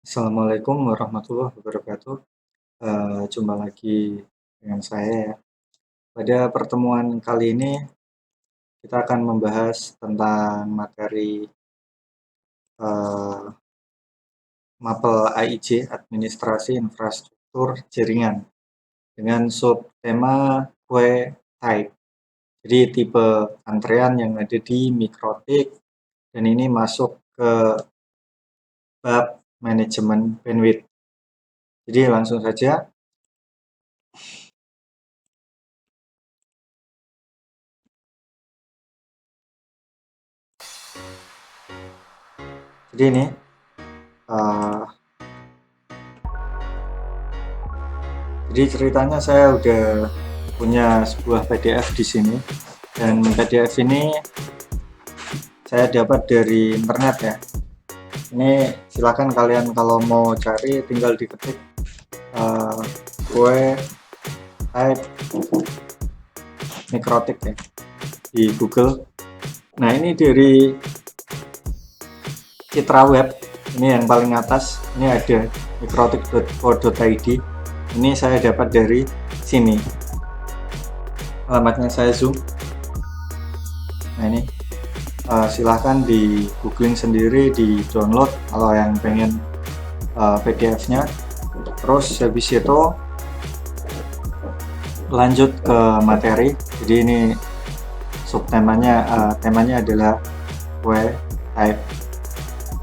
Assalamualaikum warahmatullahi wabarakatuh. Jumpa lagi dengan saya ya. Pada pertemuan kali ini kita akan membahas tentang materi eh, Mapel AIJ Administrasi Infrastruktur Jaringan dengan subtema kue type. Jadi tipe antrean yang ada di mikrotik dan ini masuk ke bab manajemen bandwidth. Jadi langsung saja. Jadi ini eh, Jadi ceritanya saya udah punya sebuah PDF di sini dan PDF ini saya dapat dari internet ya. Ini silakan kalian kalau mau cari tinggal diketik kue type mikrotik ya di Google. Nah ini dari Citra Web, ini yang paling atas, ini ada mikrotik.co.id. Ini saya dapat dari sini. Alamatnya saya zoom. Nah ini silahkan di googling sendiri, di download kalau yang pengen PDF-nya. Terus habis itu lanjut ke materi. Jadi ini subtemanya temanya adalah kue type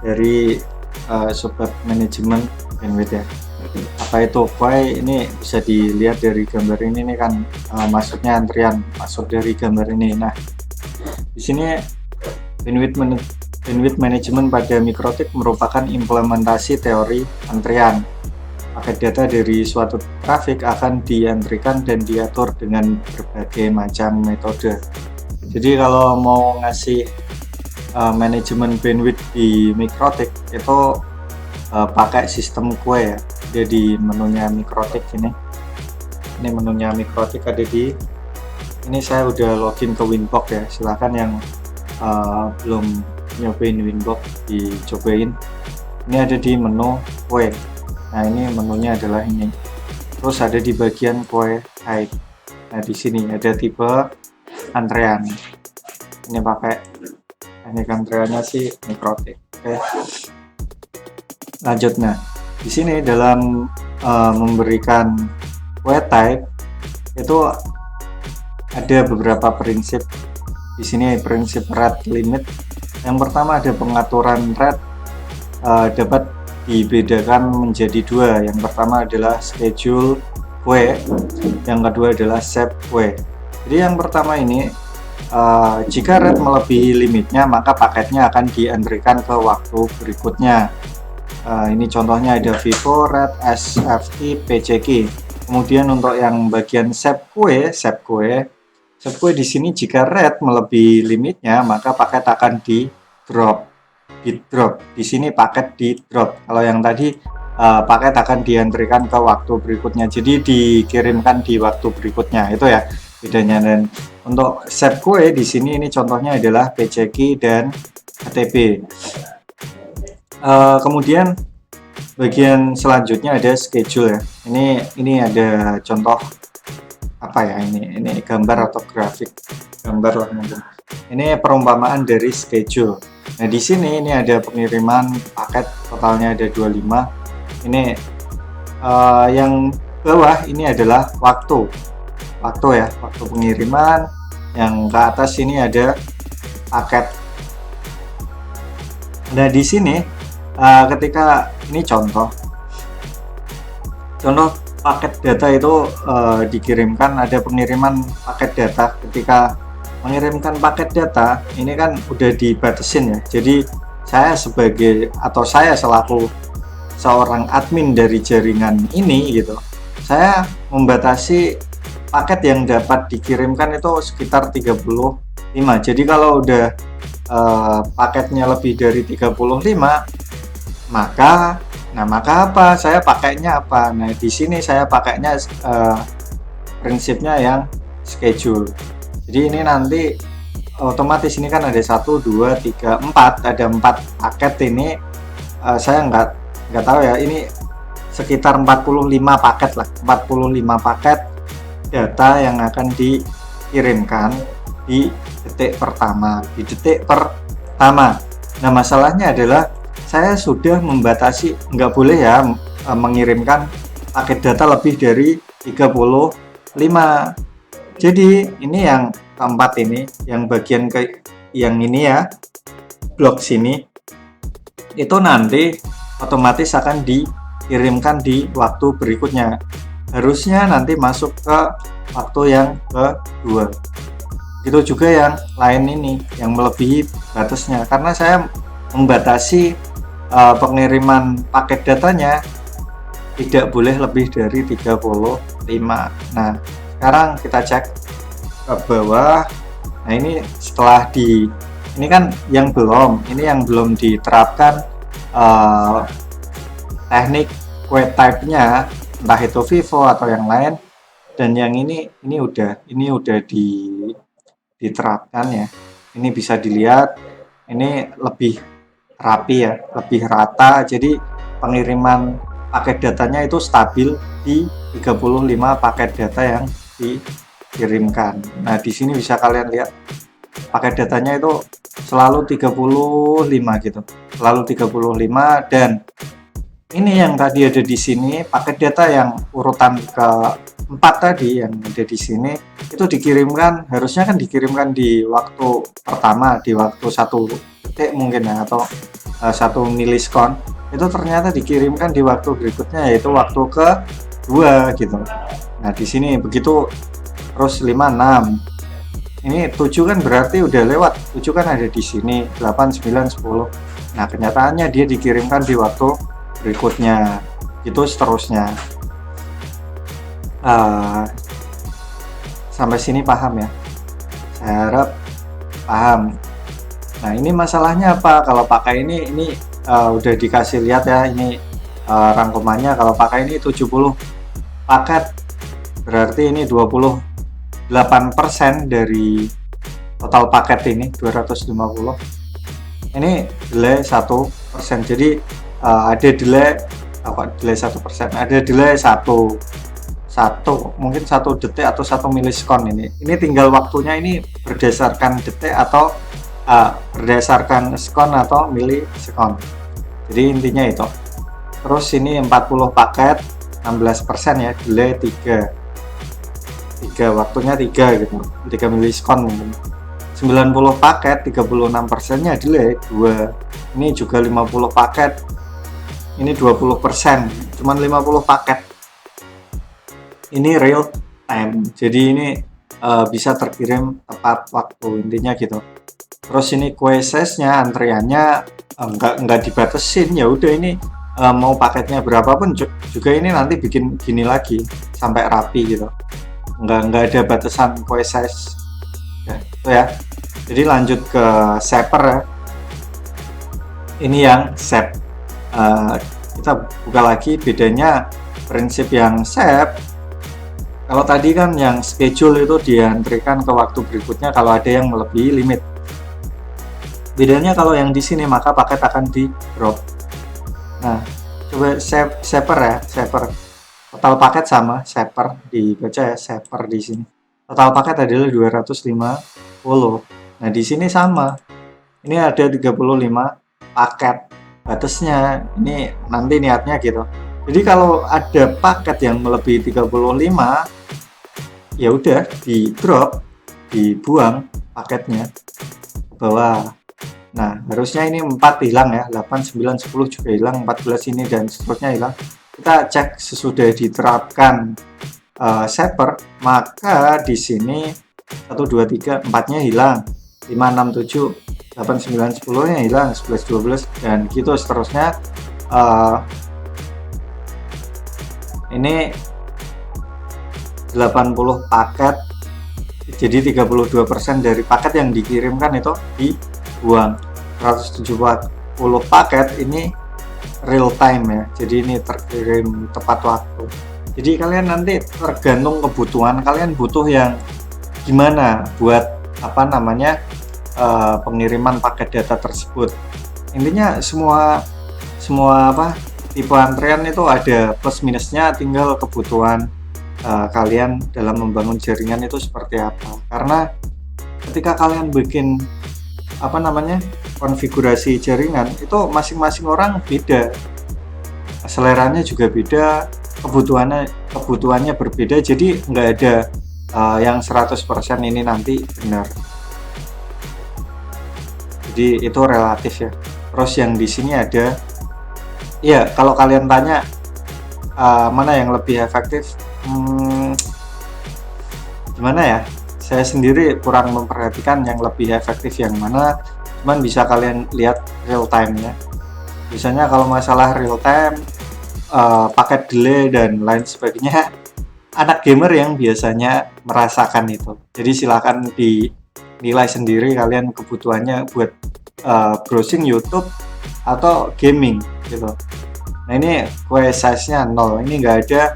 dari subbab manajemen bandwidth ya. Apa itu kue? Ini bisa dilihat dari gambar ini kan maksudnya antrian, masuk dari gambar ini. Nah di sini bandwidth management pada mikrotik merupakan implementasi teori antrian. Paket data dari suatu trafik akan diantrikan dan diatur dengan berbagai macam metode. Jadi kalau mau ngasih manajemen bandwidth di mikrotik itu pakai sistem kue ya. Jadi menunya mikrotik ini menunya mikrotik ada di ini. Saya udah login ke Winbox ya, silahkan yang belum nyobain Winbox dicobain. Ini ada di menu kue. Nah ini menunya adalah ini, terus ada di bagian kue type. Nah di sini ada tipe antrean, ini pakai teknik antreannya sih mikrotik. Oke lanjut. Nah di sini dalam memberikan kue type itu ada beberapa prinsip. Di sini prinsip rate limit. Yang pertama ada pengaturan rate dapat dibedakan menjadi dua. Yang pertama adalah schedule kue, yang kedua adalah set kue. Jadi yang pertama ini jika rate melebihi limitnya maka paketnya akan diantrikan ke waktu berikutnya. Ini contohnya ada Vivo, Red, SFI, PCK. Kemudian untuk yang bagian set kue di sini jika rate melebihi limitnya maka paket akan di drop. Di sini paket di drop. Kalau yang tadi paket akan diantrikan ke waktu berikutnya. Jadi dikirimkan di waktu berikutnya. Itu ya bedanya. Dan untuk set kue di sini ini contohnya adalah PCK dan HTP. Kemudian bagian selanjutnya ada schedule ya. Ini ada contoh apa ya, ini gambar atau grafik, gambar lah mungkin. Ini perumpamaan dari schedule. Nah di sini ini ada pengiriman paket, totalnya ada 25. Ini yang bawah ini adalah waktu ya, waktu pengiriman. Yang ke atas ini ada paket. Nah di sini ketika ini contoh paket data itu dikirimkan, ada pengiriman paket data. Ketika mengirimkan paket data ini kan udah dibatasin ya. Jadi saya selaku seorang admin dari jaringan ini gitu, saya membatasi paket yang dapat dikirimkan itu sekitar 35. Jadi kalau udah paketnya lebih dari 35 maka apa? Saya pakainya apa? Nah, di sini saya pakainya prinsipnya yang schedule. Jadi ini nanti otomatis ini kan ada 1, 2, 3, 4, ada 4 paket ini. Saya nggak tahu ya, ini sekitar 45 paket lah, 45 paket data yang akan dikirimkan di detik pertama. Nah, masalahnya adalah saya sudah membatasi, nggak boleh ya mengirimkan paket data lebih dari 35. Jadi ini yang keempat ini, yang bagian yang ini ya, blok sini, itu nanti otomatis akan dikirimkan di waktu berikutnya. Harusnya nanti masuk ke waktu yang kedua. Itu juga yang lain ini, yang melebihi batasnya. Karena saya membatasi pengiriman paket datanya tidak boleh lebih dari 35. Nah, sekarang kita cek ke bawah. Nah, ini setelah ini kan yang belum diterapkan teknik queue type-nya, entah itu Vivo atau yang lain. Dan yang ini udah diterapkan ya. Ini bisa dilihat, ini lebih rapi ya, lebih rata. Jadi pengiriman paket datanya itu stabil di 35 paket data yang dikirimkan. Nah, di sini bisa kalian lihat paket datanya itu selalu 35 gitu. Selalu 35, dan ini yang tadi ada di sini, paket data yang urutan keempat tadi yang ada di sini itu dikirimkan, harusnya kan dikirimkan di waktu pertama, di waktu 1 detik mungkin ya, atau 1 milisekon. Itu ternyata dikirimkan di waktu berikutnya, yaitu waktu kedua gitu. Nah, di sini begitu, terus 5, 6. Ini 7 kan berarti udah lewat. 7 kan ada di sini, 8, 9, 10. Nah, kenyataannya dia dikirimkan di waktu berikutnya. Itu seterusnya. Sampai sini paham ya? Saya harap paham. Nah, ini masalahnya apa? Kalau pakai ini udah dikasih lihat ya, ini rangkumannya. Kalau pakai ini 70 paket, berarti ini 28% dari total paket ini, 250. Ini delay 1%. Jadi ada delay 1%, ada delay 1 mungkin 1 detik atau 1 milisekon. Ini tinggal waktunya ini berdasarkan detik atau berdasarkan sekon atau milisekon. Jadi intinya itu. Terus ini 40 paket 16% ya, delay 3 waktunya 3 gitu, 3 milisekon mungkin. 90 paket 36%-nya delay 2. Ini juga 50 paket, ini 20%, cuman 50 paket. Ini real time, jadi ini bisa terkirim tepat waktu, intinya gitu. Terus ini queue size-nya, antriannya enggak dibatasin, ya udah ini mau paketnya berapapun juga ini nanti bikin gini lagi sampai rapi gitu. Enggak ada batasan queue size. Ya, itu ya. Jadi lanjut ke shaper ya. Ini yang SAP. Kita buka lagi bedanya prinsip yang SAP. Kalau tadi kan yang schedule itu diantrikan ke waktu berikutnya kalau ada yang melebihi limit. Bedanya kalau yang di sini maka paket akan di drop. Nah, coba shaper ya, shaper. Total paket sama shaper, dibaca ya, shaper di sini. Total paket adalah 250. Nah, di sini sama. Ini ada 35 paket. Batasnya ini nanti niatnya gitu. Jadi kalau ada paket yang melebihi 35, ya udah di drop, dibuang paketnya ke bawah. Nah, harusnya ini 4 hilang ya, 8, 9, 10 juga hilang, 14 ini dan seterusnya hilang. Kita cek sesudah diterapkan shaper, maka di sini 1, 2, 3, 4-nya hilang, 5, 6, 7, 8, 9, 10-nya hilang, 11, 12, dan gitu seterusnya. Ini 80 paket, jadi 32% dari paket yang dikirimkan itu dibuang. 170 paket ini real time ya, jadi ini terkirim tepat waktu. Jadi kalian nanti tergantung kebutuhan kalian, butuh yang gimana buat pengiriman paket data tersebut. Intinya semua tipe antrean itu ada plus minusnya, tinggal kebutuhan kalian dalam membangun jaringan itu seperti apa. Karena ketika kalian bikin konfigurasi jaringan itu masing-masing orang beda, seleranya juga beda, kebutuhannya berbeda, jadi nggak ada yang 100% ini nanti benar. Jadi itu relatif ya. Terus yang di sini ada, ya kalau kalian tanya mana yang lebih efektif, gimana ya, saya sendiri kurang memperhatikan yang lebih efektif yang mana, cuman bisa kalian lihat real time ya. Biasanya kalau masalah real time, paket delay dan lain sebagainya, anak gamer yang biasanya merasakan itu. Jadi silahkan dinilai sendiri kalian kebutuhannya buat browsing YouTube atau gaming gitu. Nah ini quest size nya 0, ini nggak ada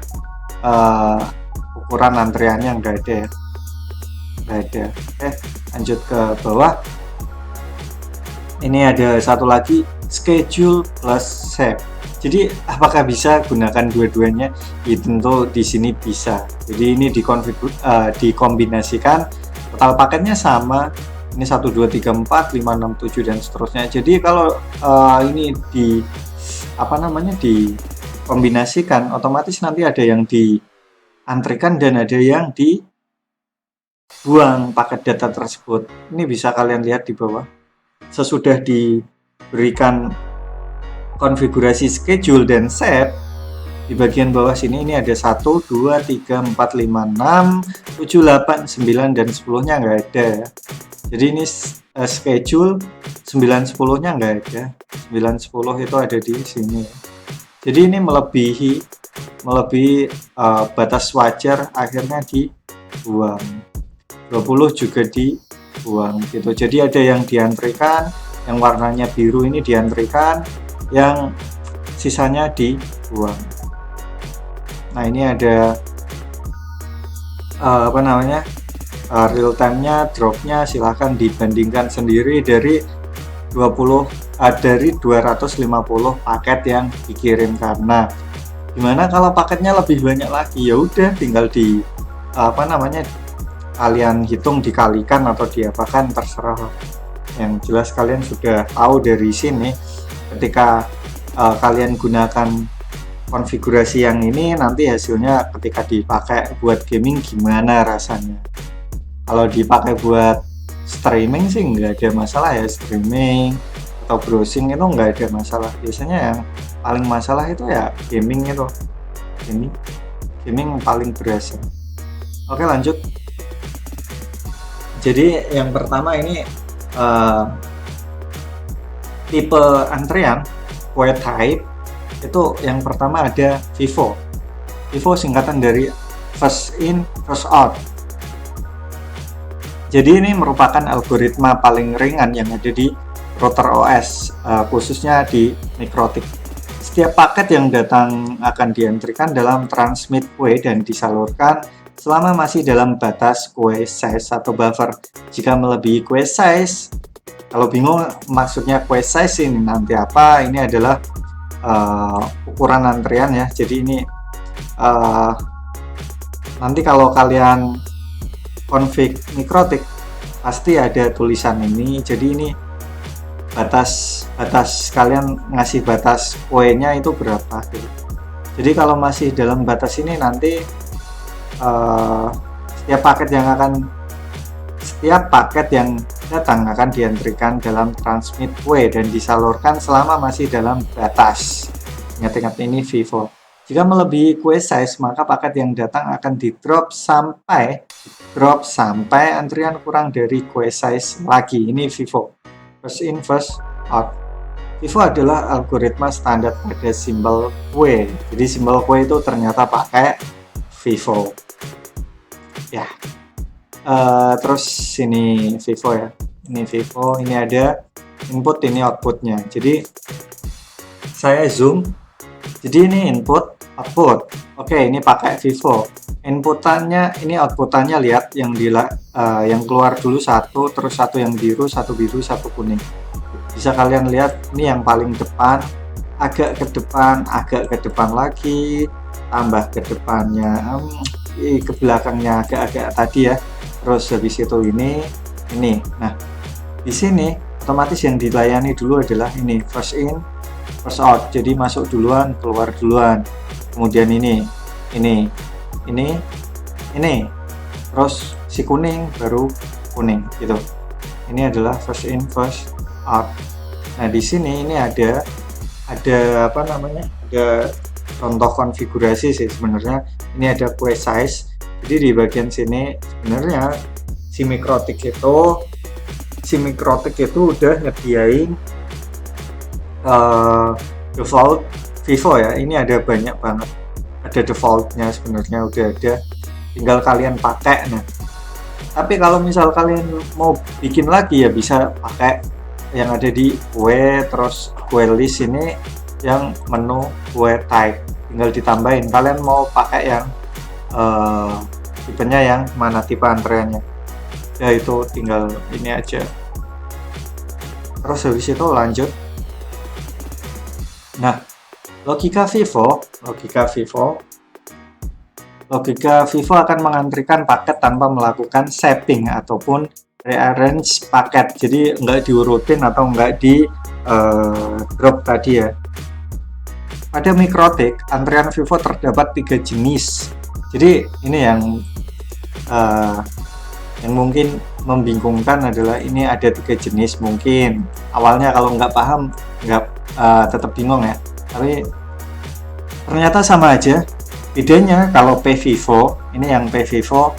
ukuran antriannya, nggak ada ya, nggak ada. Oke, lanjut ke bawah. Ini ada satu lagi, schedule plus save. Jadi apakah bisa gunakan dua-duanya? Ya, tentu di sini bisa. Jadi ini dikombinasikan, total paketnya sama. Ini 1 2 3 4 5 6 7 dan seterusnya. Jadi kalau ini dikombinasikan, otomatis nanti ada yang diantrikan dan ada yang dibuang paket data tersebut. Ini bisa kalian lihat di bawah. Sesudah diberikan konfigurasi schedule dan save, di bagian bawah sini ini ada 1 2 3 4 5 6 7 8 9 dan 10 nya nggak ada ya. Jadi ini schedule 9 10 nya nggak ada, 9 10 itu ada di sini ya. Jadi ini melebihi batas wajar, akhirnya dibuang. 20 juga dibuang gitu. Jadi ada yang diantrikan, yang warnanya biru ini diantrikan, yang sisanya dibuang. Nah ini ada real time-nya, drop-nya silahkan dibandingkan sendiri dari 250 paket yang dikirimkan. Nah, gimana kalau paketnya lebih banyak lagi? Ya udah tinggal kalian hitung, dikalikan atau diapakan, terserah. Yang jelas kalian sudah tahu dari sini, ketika kalian gunakan konfigurasi yang ini, nanti hasilnya ketika dipakai buat gaming gimana rasanya. Kalau dipakai buat streaming sih nggak ada masalah ya, streaming atau browsing itu nggak ada masalah. Biasanya yang paling masalah itu ya gaming itu, gaming paling berasa. Oke lanjut. Jadi yang pertama ini tipe antrian queue type itu, yang pertama ada FIFO. FIFO singkatan dari first in first out. Jadi ini merupakan algoritma paling ringan yang ada di router OS, khususnya di Mikrotik. Setiap paket yang datang akan diantrikan dalam transmit queue dan disalurkan selama masih dalam batas queue size atau buffer. Jika melebihi queue size, kalau bingung maksudnya queue size ini nanti apa, ini adalah ukuran antrian ya. Jadi ini nanti kalau kalian config Mikrotik pasti ada tulisan ini. Jadi ini batas kalian ngasih batas queue-nya itu berapa gitu. Jadi kalau masih dalam batas ini, nanti setiap paket yang datang akan diantrikan dalam transmit queue dan disalurkan selama masih dalam batas. Ingat-ingat ini FIFO. Jika melebihi queue size, maka paket yang datang akan di-drop sampai antrian kurang dari queue size lagi. Ini FIFO. First in, first out. FIFO adalah algoritma standar pada simbol queue. Jadi simbol queue itu ternyata pakai FIFO. Ya. Terus ini FIFO ya. Ini FIFO, ini ada input, ini outputnya. Jadi saya zoom. Jadi ini input, output. Oke, ini pakai FIFO. Inputannya, ini outputannya, lihat yang keluar dulu satu, terus satu yang biru, satu kuning. Bisa kalian lihat ini yang paling depan agak ke depan lagi, tambah ke depannya, ke belakangnya agak-agak tadi ya. Terus habis itu ini. Nah, di sini otomatis yang dilayani dulu adalah ini first in, first out. Jadi masuk duluan, keluar duluan. Kemudian ini. Terus si kuning baru kuning gitu. Ini adalah first in, first out. Nah, di sini ini ada apa namanya? Ada contoh konfigurasi sih sebenarnya. Ini ada queue size. Jadi di bagian sini sebenarnya si Mikrotik itu udah nyediain default Vivo ya. Ini ada banyak banget. Ada defaultnya sebenarnya udah ada. Tinggal kalian pakai. Nah, tapi kalau misal kalian mau bikin lagi ya bisa pakai yang ada di queue, terus queue list ini yang menu queue type, tinggal ditambahin. Kalian mau pakai yang tipenya yang mana, tipe antreannya ya, itu tinggal ini aja. Terus habis itu lanjut. Nah, logika Vivo akan mengantrikan paket tanpa melakukan shaping ataupun rearrange paket. Jadi nggak diurutin atau nggak di drop tadi ya. Pada Mikrotik, antrian Vivo terdapat 3 jenis. Jadi ini yang mungkin membingungkan adalah ini ada 3 jenis. Mungkin awalnya kalau nggak paham nggak tetap bingung ya. Tapi ternyata sama aja. Bedanya kalau P-Vivo, ini yang P-Vivo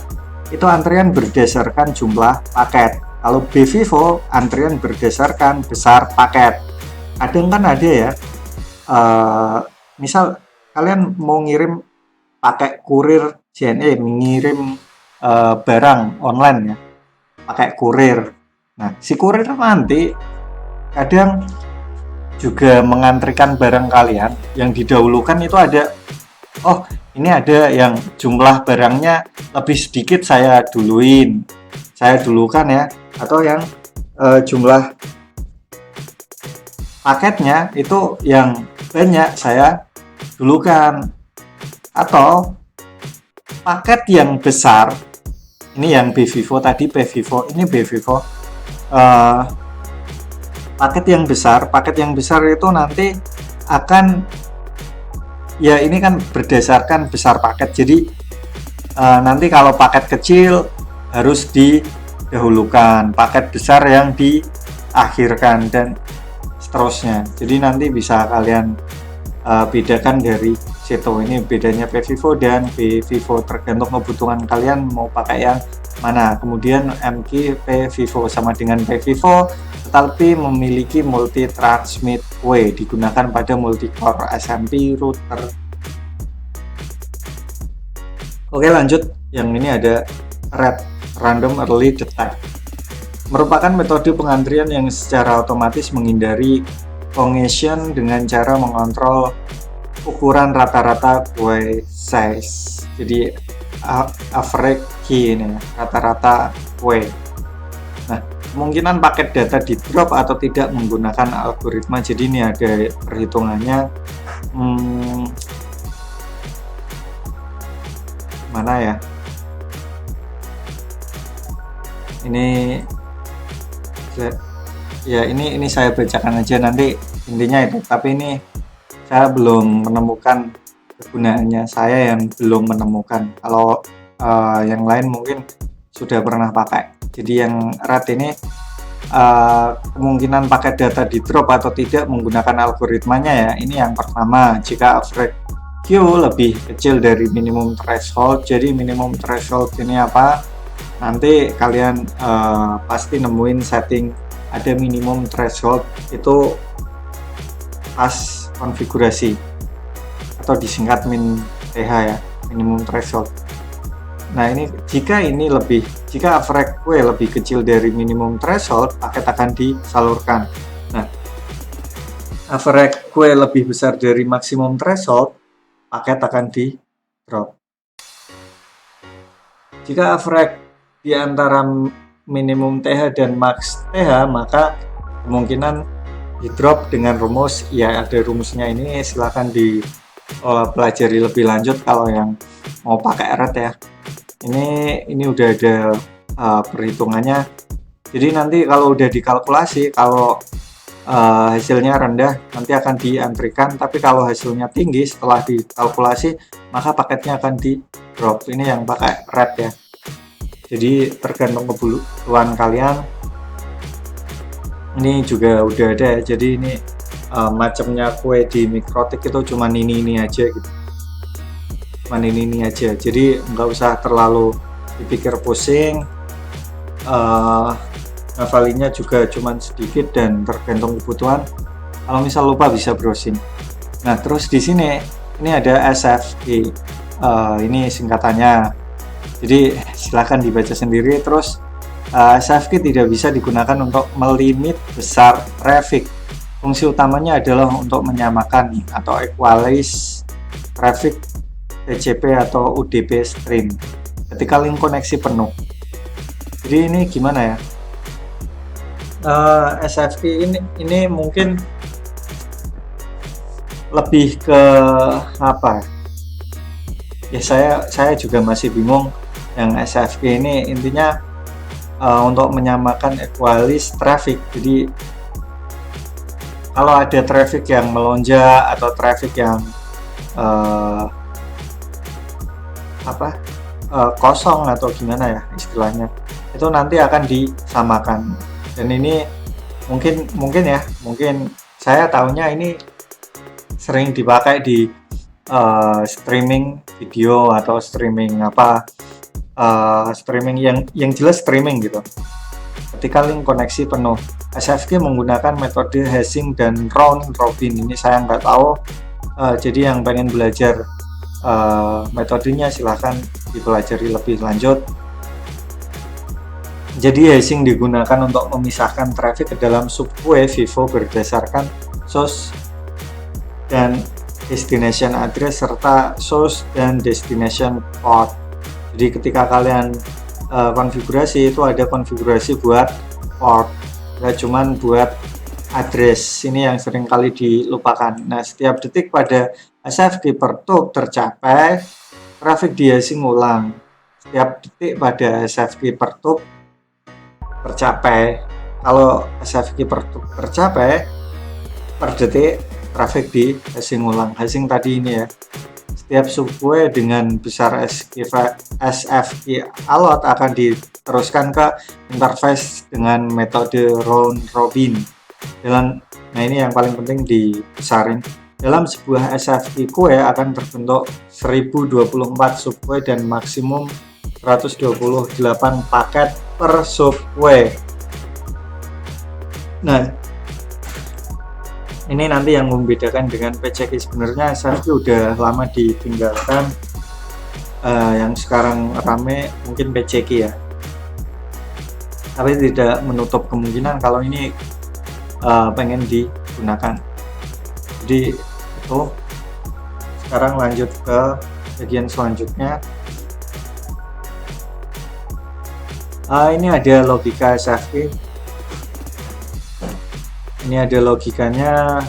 itu antrian berdasarkan jumlah paket. Kalau B-Vivo antrian berdasarkan besar paket. Kadang kan ada ya, misal kalian mau ngirim pakai kurir JNE, mengirim barang online ya, pakai kurir. Nah, si kurir nanti kadang juga mengantrikan barang kalian yang didahulukan. Itu ada, oh ini ada yang jumlah barangnya lebih sedikit, saya dulukan ya, atau yang jumlah paketnya itu yang banyak saya dulukan, atau paket yang besar. Ini yang B-Vivo tadi, P-Vivo, ini B-Vivo. Paket yang besar itu nanti akan ya, ini kan berdasarkan besar paket. Jadi nanti kalau paket kecil harus didahulukan, paket besar yang diakhirkan, dan seterusnya. Jadi nanti bisa kalian bedakan dari situ. Ini bedanya P-Vivo dan B-Vivo, tergantung kebutuhan kalian mau pakai yang mana. Kemudian MQ P-Vivo sama dengan P-Vivo, tetapi memiliki multi transmit queue, digunakan pada multi-core SMP router. Oke, lanjut. Yang ini ada RED, Random Early Detect, merupakan metode pengantrian yang secara otomatis menghindari congestion dengan cara mengontrol ukuran rata-rata queue size. Jadi average key ini, rata-rata queue. Nah, kemungkinan paket data di drop atau tidak menggunakan algoritma. Jadi ini ada perhitungannya. Mana ya? Ini ya, ini saya bacakan aja nanti intinya itu. Tapi ini saya belum menemukan kegunaannya, saya yang belum menemukan. Kalau yang lain mungkin sudah pernah pakai. Jadi yang RED ini kemungkinan paket data di drop atau tidak menggunakan algoritmanya ya. Ini yang pertama, jika average Q lebih kecil dari minimum threshold. Jadi minimum threshold ini apa? Nanti kalian pasti nemuin setting ada minimum threshold itu pas konfigurasi, atau disingkat min TH ya, minimum threshold. Nah, ini jika average queue lebih kecil dari minimum threshold, paket akan disalurkan. Nah, average queue lebih besar dari maksimum threshold, paket akan di drop. Jika average di antara minimum TH dan max TH, maka kemungkinan di drop dengan rumus, ya ada rumusnya ini, silahkan dipelajari lebih lanjut kalau yang mau pakai red ya. Ini udah ada perhitungannya. Jadi nanti kalau udah dikalkulasi, kalau hasilnya rendah nanti akan diantrikan, tapi kalau hasilnya tinggi setelah dikalkulasi maka paketnya akan di drop. Ini yang pakai red ya. Jadi tergantung kebutuhan kalian. Ini juga udah ada ya. Jadi ini macamnya kue di Mikrotik itu cuman ini aja gitu. Cuman ini aja. Jadi nggak usah terlalu dipikir pusing. Ngafalinya juga cuman sedikit dan tergantung kebutuhan. Kalau misal lupa bisa browsing. Nah, terus di sini ini ada SFG. Ini singkatannya. Jadi silakan dibaca sendiri. Terus SFG tidak bisa digunakan untuk melimit besar traffic. Fungsi utamanya adalah untuk menyamakan atau equalize traffic TCP atau UDP stream ketika link koneksi penuh. Jadi ini gimana ya? SFG ini mungkin lebih ke apa ya, saya juga masih bingung. Yang SFG ini intinya untuk menyamakan equalize traffic. Jadi kalau ada traffic yang melonjak atau traffic yang kosong atau gimana ya istilahnya, itu nanti akan disamakan. Dan ini mungkin saya tahunya ini sering dipakai di streaming video atau streaming streaming yang jelas streaming gitu. Ketika link koneksi penuh, SFG menggunakan metode hashing dan round robin. Ini saya nggak tahu, jadi yang pengen belajar metodenya silahkan dipelajari lebih lanjut. Jadi hashing digunakan untuk memisahkan traffic ke dalam subqueue Vivo berdasarkan source dan destination address serta source dan destination port. Jadi ketika kalian konfigurasi itu ada konfigurasi buat port, nggak cuman buat address. Ini yang sering kali dilupakan. Nah, setiap detik pada SFG per tube tercapai, traffic di hashing ulang. Setiap detik pada SFG per tube tercapai. Kalau SFG per tube tercapai per detik, traffic di hashing ulang. Hashing tadi ini ya. Setiap subqueue dengan besar SFG allot akan diteruskan ke interface dengan metode round robin. Nah ini yang paling penting dibesarin. Dalam sebuah SFG queue akan terbentuk 1024 subqueue dan maksimum 128 paket per subqueue. Nah, ini nanti yang membedakan dengan PCK. Sebenarnya SFG udah lama ditinggalkan. Yang sekarang rame mungkin PCK ya. Tapi tidak menutup kemungkinan kalau ini pengen digunakan. Jadi itu. Sekarang lanjut ke bagian selanjutnya. Ini ada logika SFG. Ini ada logikanya.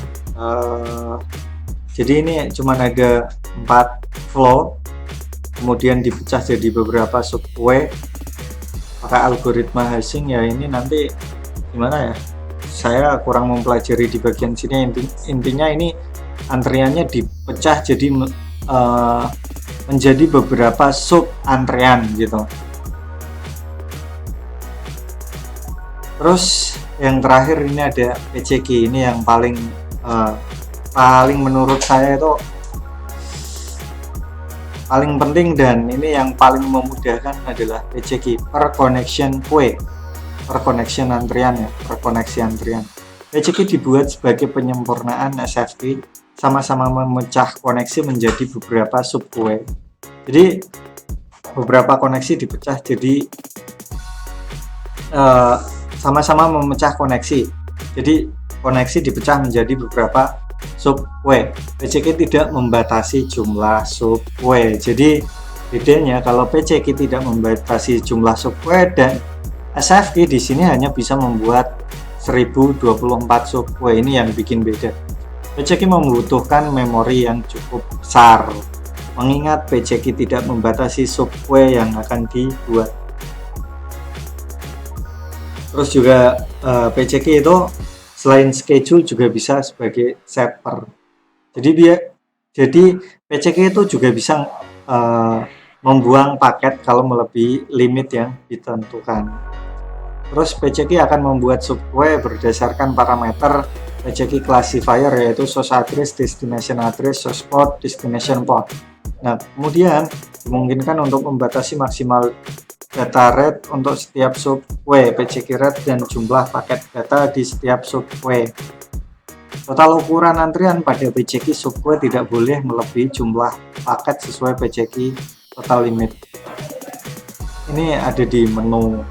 Jadi ini cuma ada 4 flow, kemudian dipecah jadi beberapa subqueue pakai algoritma hashing ya. Ini nanti gimana ya, saya kurang mempelajari di bagian sini. Intinya ini antriannya dipecah jadi menjadi beberapa sub antrian gitu. Terus yang terakhir ini ada PCK. Ini yang paling menurut saya itu paling penting, dan ini yang paling memudahkan adalah PCK, per connection queue, per connection antrian ya, per koneksi antrian. PCK dibuat sebagai penyempurnaan SFG, sama-sama memecah koneksi menjadi beberapa subqueue. Jadi beberapa koneksi dipecah jadi sama-sama memecah koneksi. Jadi koneksi dipecah menjadi beberapa subqueue. PCK tidak membatasi jumlah subqueue. Jadi bedanya kalau PCK tidak membatasi jumlah subqueue dan SFG di sini hanya bisa membuat 1024 sub. Wah, ini yang bikin beda. PCK membutuhkan memori yang cukup besar, mengingat PCK tidak membatasi subway yang akan dibuat. Terus juga PCK itu selain schedule juga bisa sebagai shaper. Jadi PCK itu juga bisa membuang paket kalau melebihi limit yang ditentukan. Terus PCK akan membuat subway berdasarkan parameter PCK classifier, yaitu source address, destination address, source port, destination port. Nah, kemudian dimungkinkan untuk membatasi maksimal data rate untuk setiap subway, PCK rate, dan jumlah paket data di setiap subway. Total ukuran antrian pada PCK subway tidak boleh melebihi jumlah paket sesuai PCK total limit. Ini ada di menu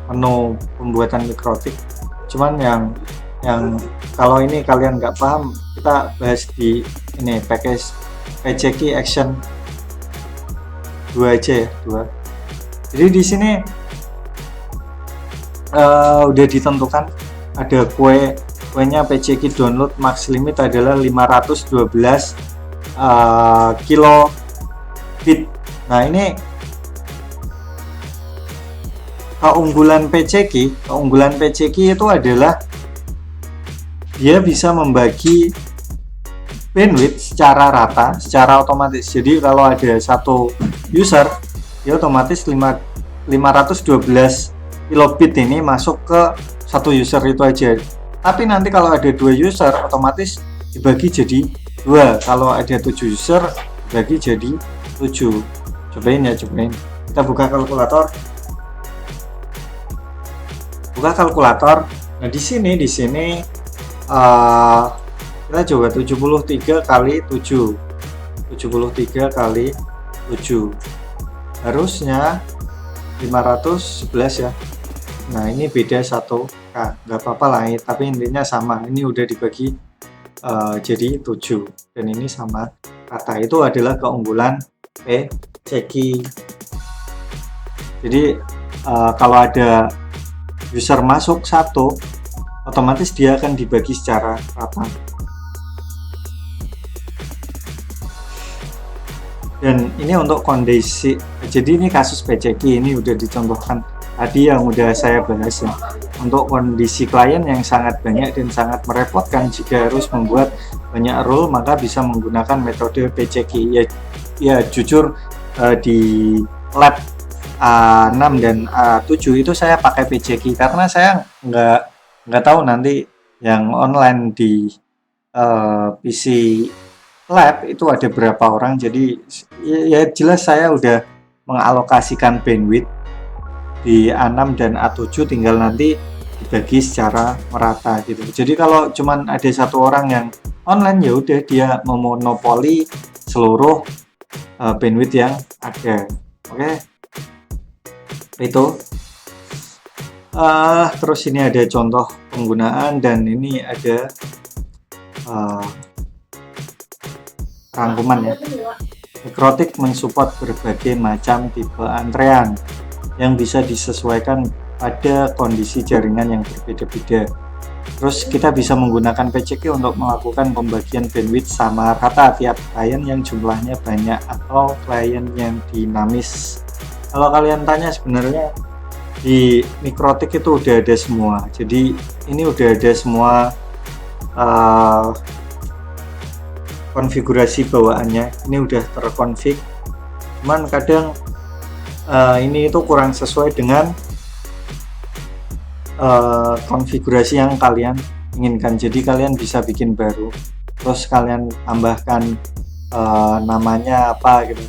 menu pembuatan mikrotik. Cuman yang kalau ini kalian nggak paham, kita bahas di ini package PCK action 2 aja ya, 2. Jadi di sini udah ditentukan ada kuenya PCK download max limit adalah 512 kilobit. Nah, ini keunggulan PCK itu adalah dia bisa membagi bandwidth secara rata, secara otomatis. Jadi kalau ada satu user, dia otomatis 512 kilobit ini masuk ke satu user itu aja. Tapi nanti kalau ada 2 user, otomatis dibagi jadi 2. Kalau ada 7 user, dibagi jadi 7. Cobain. Kita buka kalkulator. Nah, di sini kita coba 73 kali 7. 73 kali 7. Harusnya 511 ya. Nah, ini beda 1K. Nggak apa-apa lah, tapi intinya sama. Ini udah dibagi jadi 7. Dan ini sama rata. Itu adalah keunggulan PCK. Jadi kalau ada user masuk 1, otomatis dia akan dibagi secara rata. Dan ini untuk kondisi, jadi ini kasus PCK ini udah dicontohkan tadi yang udah saya bahas ya. Untuk kondisi klien yang sangat banyak dan sangat merepotkan jika harus membuat banyak rule, maka bisa menggunakan metode PCK. Ya jujur di lab A6 dan A7 itu saya pakai PCK karena saya nggak tahu nanti yang online di PC lab itu ada berapa orang. Jadi ya jelas saya udah mengalokasikan bandwidth di A6 dan A7, tinggal nanti dibagi secara merata gitu. Jadi kalau cuman ada satu orang yang online, ya udah dia memonopoli seluruh bandwidth yang ada. Oke. Itu terus ini ada contoh penggunaan, dan ini ada rangkuman ya. Mikrotik mensupport berbagai macam tipe antrean yang bisa disesuaikan pada kondisi jaringan yang berbeda-beda. Terus kita bisa menggunakan PCK untuk melakukan pembagian bandwidth sama rata tiap klien yang jumlahnya banyak atau klien yang dinamis. Kalau kalian tanya, sebenarnya di Mikrotik itu udah ada semua. Jadi ini udah ada semua konfigurasi bawaannya. Ini udah terkonfig. Cuman kadang ini itu kurang sesuai dengan konfigurasi yang kalian inginkan. Jadi kalian bisa bikin baru, terus kalian tambahkan namanya apa gitu,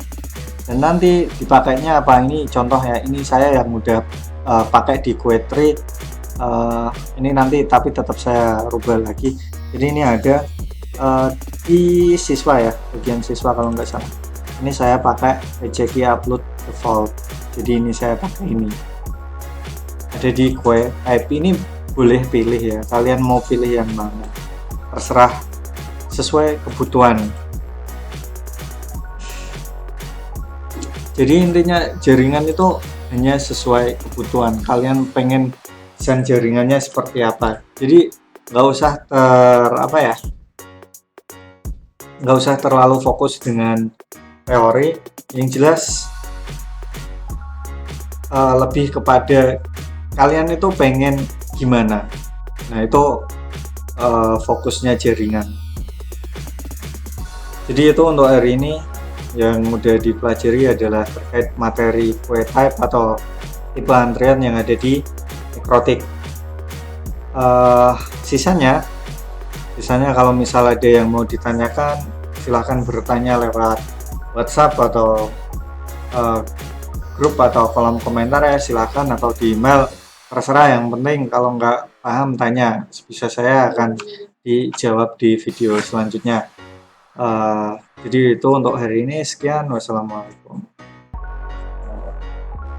dan nanti dipakainya apa. Ini contoh ya, ini saya yang udah pakai di Query. Ini nanti tapi tetap saya rubah lagi. Jadi ini ada di siswa ya, bagian siswa kalau nggak salah. Ini saya pakai PCK upload default. Jadi ini saya pakai ini. Ada di Query type, ini boleh pilih ya, kalian mau pilih yang mana, terserah sesuai kebutuhan. Jadi intinya jaringan itu hanya sesuai kebutuhan. Kalian pengen desain jaringannya seperti apa. Jadi nggak usah nggak usah terlalu fokus dengan teori. Yang jelas lebih kepada kalian itu pengen gimana. Nah itu fokusnya jaringan. Jadi itu untuk hari ini yang mudah dipelajari adalah terkait materi queue type atau tipe antrian yang ada di Mikrotik. Sisanya kalau misal ada yang mau ditanyakan, silahkan bertanya lewat WhatsApp atau grup atau kolom komentar ya, silahkan, atau di email, terserah. Yang penting kalau nggak paham tanya, bisa saya akan dijawab di video selanjutnya. Jadi itu untuk hari ini, sekian, wassalamualaikum.